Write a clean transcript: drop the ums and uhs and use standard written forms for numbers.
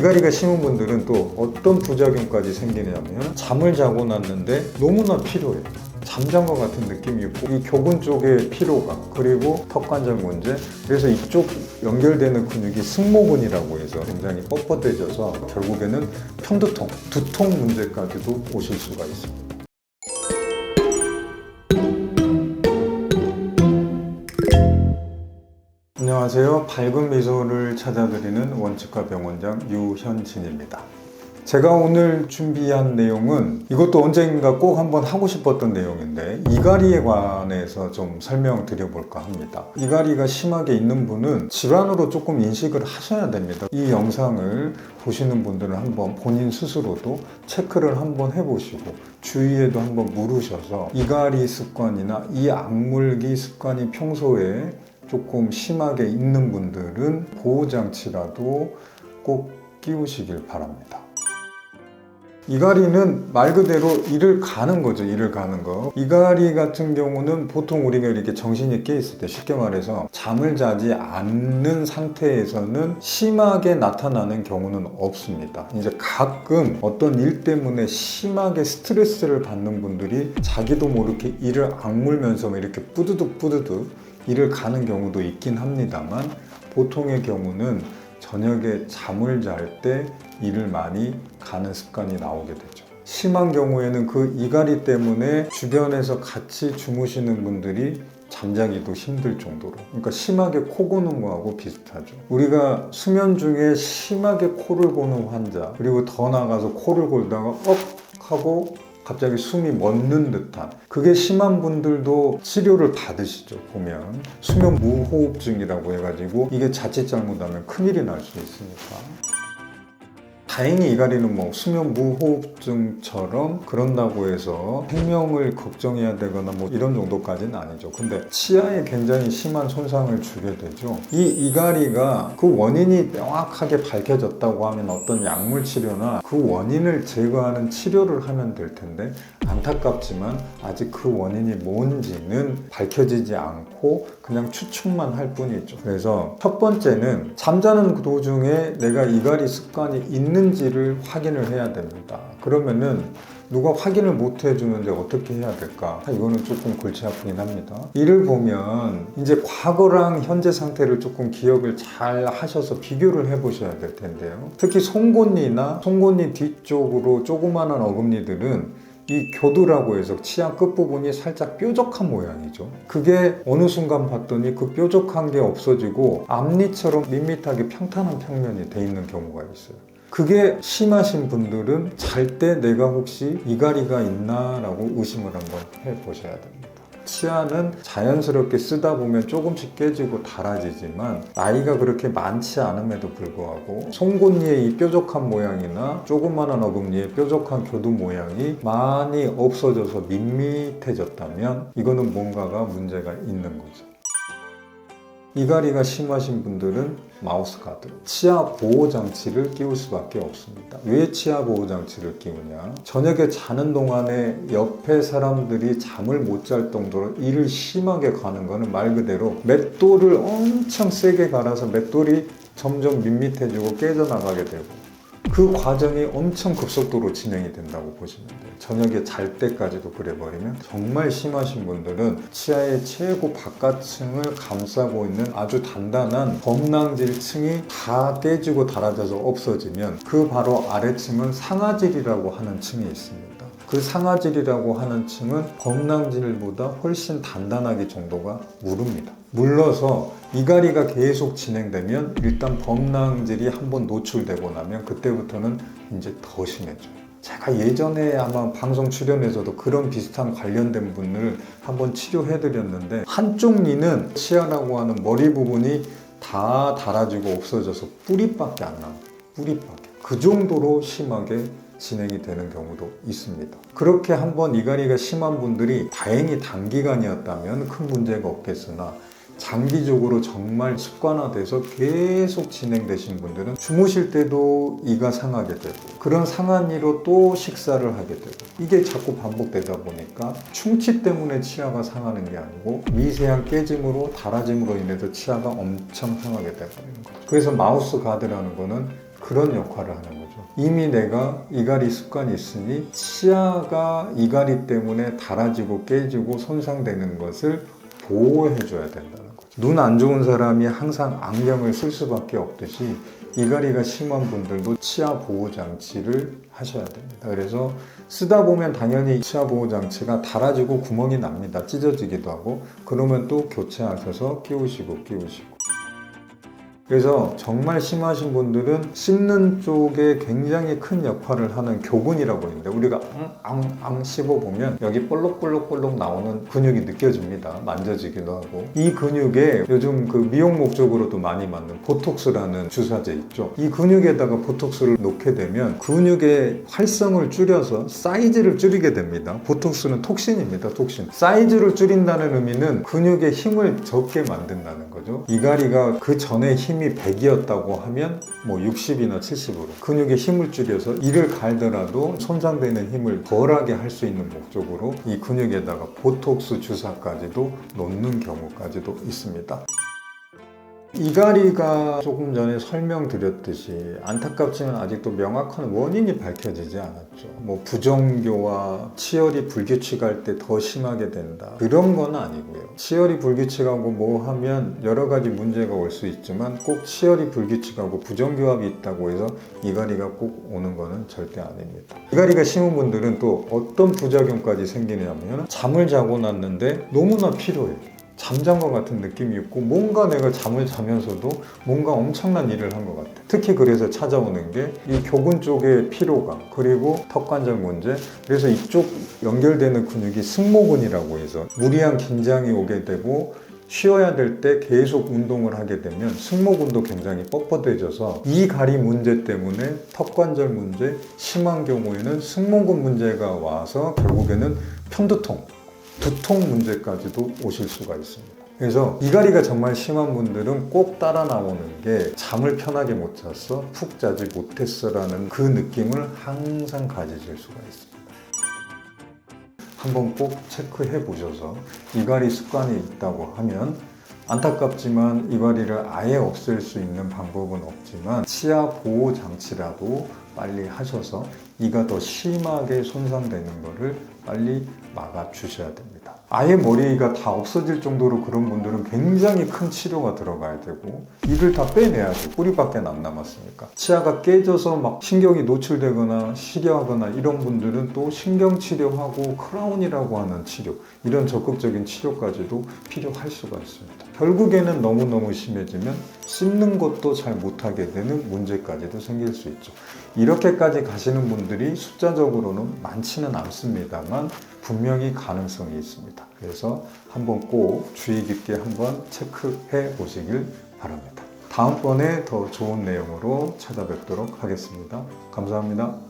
이가리가 심은 분들은 또 어떤 부작용까지 생기냐면 잠을 자고 났는데 너무나 피로해요. 잠잔 것 같은 느낌이 있고 이 교근 쪽의 피로감, 그리고 턱관절 문제, 그래서 이쪽 연결되는 근육이 승모근이라고 해서 굉장히 뻣뻣해져서 결국에는 편두통, 두통 문제까지도 오실 수가 있습니다. 안녕하세요. 밝은 미소를 찾아드리는 원치과 병원장 유현진입니다. 제가 오늘 준비한 내용은 이것도 언젠가 꼭 한번 하고 싶었던 내용인데 이가리에 관해서 좀 설명드려볼까 합니다. 이가리가 심하게 있는 분은 질환으로 조금 인식을 하셔야 됩니다. 이 영상을 보시는 분들은 한번 본인 스스로도 체크를 한번 해보시고 주위에도 한번 물으셔서 이가리 습관이나 이 악물기 습관이 평소에 조금 심하게 있는 분들은 보호장치라도 꼭 끼우시길 바랍니다. 이가리는 말 그대로 이를 가는 거죠. 이를 가는 거. 이가리 같은 경우는 보통 우리가 이렇게 정신이 깨 있을 때, 쉽게 말해서 잠을 자지 않는 상태에서는 심하게 나타나는 경우는 없습니다. 이제 가끔 어떤 일 때문에 심하게 스트레스를 받는 분들이 자기도 모르게 이를 악물면서 이렇게 뿌드득 이를 가는 경우도 있긴 합니다만, 보통의 경우는 저녁에 잠을 잘 때 이를 많이 가는 습관이 나오게 되죠. 심한 경우에는 그 이가리 때문에 주변에서 같이 주무시는 분들이 잠자기도 힘들 정도로, 그러니까 심하게 코 고는 거하고 비슷하죠. 우리가 수면 중에 심하게 코를 고는 환자, 그리고 더 나아가서 코를 골다가 하고 갑자기 숨이 멎는 듯한, 그게 심한 분들도 치료를 받으시죠. 보면 수면 무호흡증이라고 해가지고 이게 자칫 잘못하면 큰일이 날 수 있으니까. 다행히 이가리는 뭐 수면 무호흡증처럼 그런다고 해서 생명을 걱정해야 되거나 뭐 이런 정도까지는 아니죠. 근데 치아에 굉장히 심한 손상을 주게 되죠. 이 이가리가 그 원인이 명확하게 밝혀졌다고 하면 어떤 약물 치료나 그 원인을 제거하는 치료를 하면 될 텐데, 안타깝지만 아직 그 원인이 뭔지는 밝혀지지 않고 그냥 추측만 할 뿐이죠. 그래서 첫 번째는 잠자는 도중에 내가 이가리 습관이 있는지를 확인을 해야 됩니다. 그러면은 누가 확인을 못 해주는데 어떻게 해야 될까? 이거는 조금 골치 아프긴 합니다. 이를 보면 이제 과거랑 현재 상태를 조금 기억을 잘 하셔서 비교를 해보셔야 될 텐데요. 특히 송곳니나 송곳니 뒤쪽으로 조그마한 어금니들은 이 교두라고 해서 치아 끝부분이 살짝 뾰족한 모양이죠. 그게 어느 순간 봤더니 그 뾰족한 게 없어지고 앞니처럼 밋밋하게 평탄한 평면이 돼 있는 경우가 있어요. 그게 심하신 분들은 잘 때 내가 혹시 이가리가 있나 라고 의심을 한번 해보셔야 됩니다. 치아는 자연스럽게 쓰다 보면 조금씩 깨지고 닳아지지만 나이가 그렇게 많지 않음에도 불구하고 송곳니의 이 뾰족한 모양이나 조그마한 어금니의 뾰족한 교두 모양이 많이 없어져서 밋밋해졌다면 이거는 뭔가가 문제가 있는 거죠. 이가리가 심하신 분들은 마우스 가드, 치아 보호 장치를 끼울 수밖에 없습니다. 왜 치아 보호 장치를 끼우냐? 저녁에 자는 동안에 옆에 사람들이 잠을 못 잘 정도로 이를 심하게 가는 거는 말 그대로 맷돌을 엄청 세게 갈아서 맷돌이 점점 밋밋해지고 깨져나가게 되고, 그 과정이 엄청 급속도로 진행이 된다고 보시면 돼요. 저녁에 잘 때까지도 그래버리면 정말 심하신 분들은 치아의 최고 바깥층을 감싸고 있는 아주 단단한 범낭질 층이 다 깨지고 닳아져서 없어지면 그 바로 아래층은 상아질이라고 하는 층이 있습니다. 그 상아질이라고 하는 층은 범낭질보다 훨씬 단단하게 정도가 무릅니다. 물러서 이가리가 계속 진행되면 일단 범낭질이 한번 노출되고 나면 그때부터는 이제 더 심해져요. 제가 예전에 아마 방송 출연에서도 그런 비슷한 관련된 분을 한번 치료해드렸는데, 한쪽 니는 치아라고 하는 머리 부분이 다 닳아지고 없어져서 뿌리밖에 안 나와요. 뿌리밖에. 그 정도로 심하게 진행이 되는 경우도 있습니다. 그렇게 한번 이가리가 심한 분들이 다행히 단기간이었다면 큰 문제가 없겠으나, 장기적으로 정말 습관화돼서 계속 진행되신 분들은 주무실 때도 이가 상하게 되고, 그런 상한 이로 또 식사를 하게 되고, 이게 자꾸 반복되다 보니까 충치 때문에 치아가 상하는 게 아니고 미세한 깨짐으로 닳아짐으로 인해서 치아가 엄청 상하게 되버리는 거죠. 그래서 마우스 가드라는 거는 그런 역할을 하는 거죠. 이미 내가 이갈이 습관이 있으니 치아가 이갈이 때문에 닳아지고 깨지고 손상되는 것을 보호해줘야 된다는 거죠. 눈 안 좋은 사람이 항상 안경을 쓸 수밖에 없듯이 이갈이가 심한 분들도 치아 보호 장치를 하셔야 됩니다. 그래서 쓰다 보면 당연히 치아 보호 장치가 닳아지고 구멍이 납니다. 찢어지기도 하고. 그러면 또 교체하셔서 끼우시고. 그래서 정말 심하신 분들은 씹는 쪽에 굉장히 큰 역할을 하는 교근이라고 있는데, 우리가 앙 씹어보면 여기 볼록볼록 나오는 근육이 느껴집니다. 만져지기도 하고. 이 근육에 요즘 그 미용 목적으로도 많이 맞는 보톡스라는 주사제 있죠. 이 근육에다가 보톡스를 놓게 되면 근육의 활성을 줄여서 사이즈를 줄이게 됩니다. 보톡스는 톡신입니다. 톡신. 사이즈를 줄인다는 의미는 근육의 힘을 적게 만든다는 거죠. 이갈이가 그 전에 힘이 100이었다고 하면 뭐 60이나 70으로 근육의 힘을 줄여서 이를 갈더라도 손상되는 힘을 덜하게 할 수 있는 목적으로 이 근육에다가 보톡스 주사까지도 놓는 경우까지도 있습니다. 이갈이가 조금 전에 설명드렸듯이 안타깝지만 아직도 명확한 원인이 밝혀지지 않았죠. 뭐 부정교와 치열이 불규칙할 때 더 심하게 된다, 그런 건 아니고요. 치열이 불규칙하고 뭐 하면 여러 가지 문제가 올 수 있지만 꼭 치열이 불규칙하고 부정교합이 있다고 해서 이갈이가 꼭 오는 거는 절대 아닙니다. 이갈이가 심한 분들은 또 어떤 부작용까지 생기냐면 잠을 자고 났는데 너무나 피로해요. 잠잔 것 같은 느낌이 있고 뭔가 내가 잠을 자면서도 뭔가 엄청난 일을 한 것 같아. 특히 그래서 찾아오는 게 이 교근 쪽의 피로감, 그리고 턱관절 문제. 그래서 이쪽 연결되는 근육이 승모근이라고 해서 무리한 긴장이 오게 되고 쉬어야 될 때 계속 운동을 하게 되면 승모근도 굉장히 뻣뻣해져서 이 가리 문제 때문에 턱관절 문제, 심한 경우에는 승모근 문제가 와서 결국에는 편두통, 두통 문제까지도 오실 수가 있습니다. 그래서 이갈이가 정말 심한 분들은 꼭 따라 나오는 게 잠을 편하게 못 잤어, 푹 자지 못했어 라는 그 느낌을 항상 가지실 수가 있습니다. 한번 꼭 체크해 보셔서 이갈이 습관이 있다고 하면, 안타깝지만 이갈이를 아예 없앨 수 있는 방법은 없지만 치아 보호 장치라도 빨리 하셔서 이가 더 심하게 손상되는 것을 빨리 막아 주셔야 됩니다. 아예 머리가 다 없어질 정도로 그런 분들은 굉장히 큰 치료가 들어가야 되고, 이를 다 빼내야죠. 뿌리밖에 안 남았으니까. 치아가 깨져서 막 신경이 노출되거나 시려하거나 이런 분들은 또 신경치료하고 크라운이라고 하는 치료, 이런 적극적인 치료까지도 필요할 수가 있습니다. 결국에는 너무너무 심해지면 씹는 것도 잘 못하게 되는 문제까지도 생길 수 있죠. 이렇게까지 가시는 분들이 숫자적으로는 많지는 않습니다만 분명히 가능성이 있습니다. 그래서 한번 꼭 주의 깊게 한번 체크해 보시길 바랍니다. 다음번에 더 좋은 내용으로 찾아뵙도록 하겠습니다. 감사합니다.